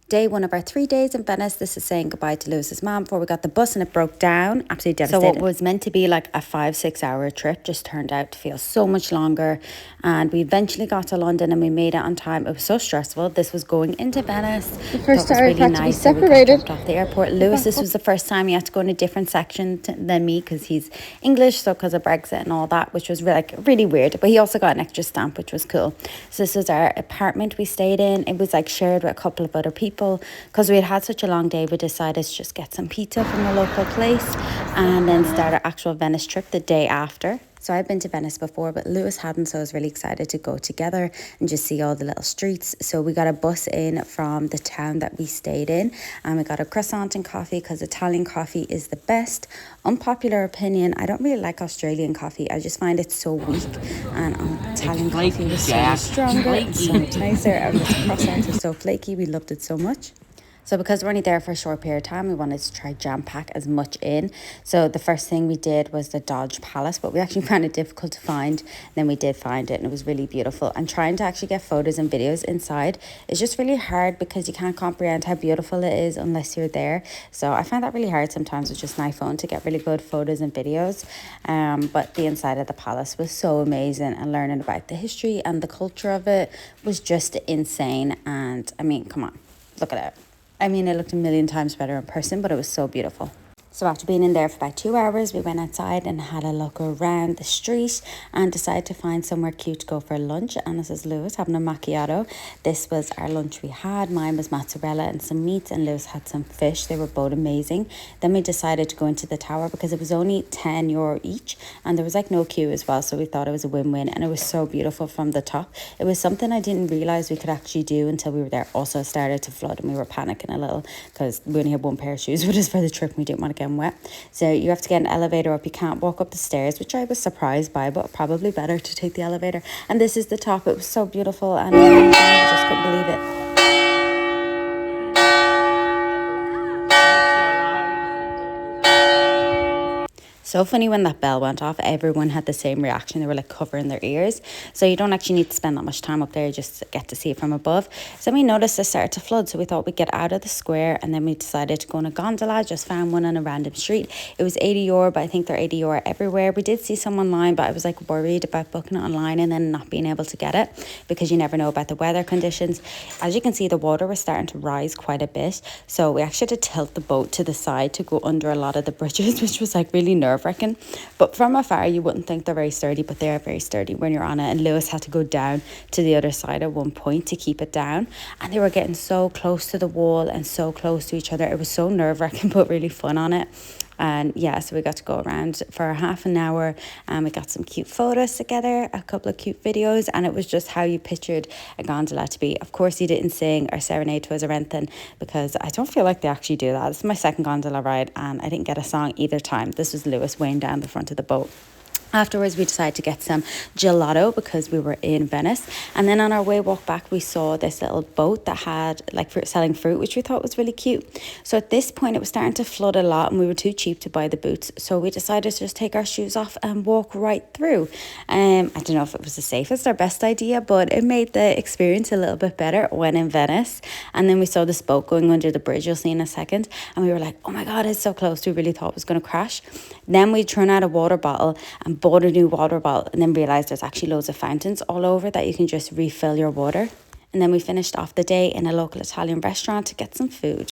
Day one of our 3 days in Venice. This is saying goodbye to Lewis's mom before we got the bus and it broke down. Absolutely devastating. So what was meant to be like a 5-6 hour trip just turned out to feel so much longer. And we eventually got to London and we made it on time. It was so stressful. This was going into Venice. The first time really had to be nice. So we got separated. dropped off the airport. Lewis, this was the first time he had to go in a different section than me because he's English. So because of Brexit and all that, which was really weird. But he also got an extra stamp, which was cool. So this was our apartment we stayed in. It was like shared with a couple of other people because we had such a long day. We decided to just get some pizza from a local place and then start our actual Venice trip the day after. So I've been to Venice before, but Lewis hadn't, so I was really excited to go together and just see all the little streets. So we got a bus in from the town that we stayed in, and we got a croissant and coffee because Italian coffee is the best. Unpopular opinion, I don't really like Australian coffee. I just find it so weak, and Italian coffee was so stronger and so much nicer, and the croissants were so flaky. We loved it so much. So because we're only there for a short period of time, we wanted to try jam pack as much in. So the first thing we did was the Dodge Palace, but we actually found it difficult to find. Then we did find it and it was really beautiful. And trying to actually get photos and videos inside is just really hard because you can't comprehend how beautiful it is unless you're there. So I find that really hard sometimes with just an iPhone to get really good photos and videos. But the inside of the palace was so amazing, and learning about the history and the culture of it was just insane. And I mean, come on, look at it. I mean, it looked a million times better in person, but it was so beautiful. So after being in there for about 2 hours, we went outside and had a look around the street and decided to find somewhere cute to go for lunch. And this is Lewis having a macchiato. This was our lunch we had. Mine was mozzarella and some meat, and Lewis had some fish. They were both amazing. Then we decided to go into the tower because it was only €10 each, and there was like no queue as well. So we thought it was a win-win, and it was so beautiful from the top. It was something I didn't realize we could actually do until we were there. Also, it started to flood and we were panicking a little because we only had one pair of shoes with us for the trip and we didn't want to get wet. So you have to get an elevator up. You can't walk up the stairs, which I was surprised by, but probably better to take the elevator. And this is the top. It was so beautiful, and I just couldn't believe it. So funny, when that bell went off, everyone had the same reaction. They were like covering their ears. So you don't actually need to spend that much time up there, you just get to see it from above. So we noticed it started to flood, so we thought we'd get out of the square, and then we decided to go on a gondola. Just found one on a random street. It was €80, but I think they're €80 everywhere. We did see some online, but I was like worried about booking it online and then not being able to get it because you never know about the weather conditions. As you can see, the water was starting to rise quite a bit, so we actually had to tilt the boat to the side to go under a lot of the bridges, which was like really nerve-wracking. But from afar you wouldn't think they're very sturdy, but they are very sturdy when you're on it. And Lewis had to go down to the other side at one point to keep it down, and they were getting so close to the wall and so close to each other. It was so nerve-wracking but really fun on it. And yeah, so we got to go around for half an hour and we got some cute photos together, a couple of cute videos, and it was just how you pictured a gondola to be. Of course, he didn't sing or serenade to us or anything because I don't feel like they actually do that. This is my second gondola ride and I didn't get a song either time. This was Lewis weighing down the front of the boat. Afterwards, we decided to get some gelato because we were in Venice. And then on our way walk back, we saw this little boat that had like selling fruit, which we thought was really cute. So at this point, it was starting to flood a lot and we were too cheap to buy the boots. So we decided to just take our shoes off and walk right through. I don't know if it was the safest or best idea, but it made the experience a little bit better when in Venice. And then we saw this boat going under the bridge, you'll see in a second. And we were like, oh my God, it's so close. We really thought it was going to crash. Then we turned out a water bottle and bought a new water bottle, and then realized there's actually loads of fountains all over that you can just refill your water. And then we finished off the day in a local Italian restaurant to get some food.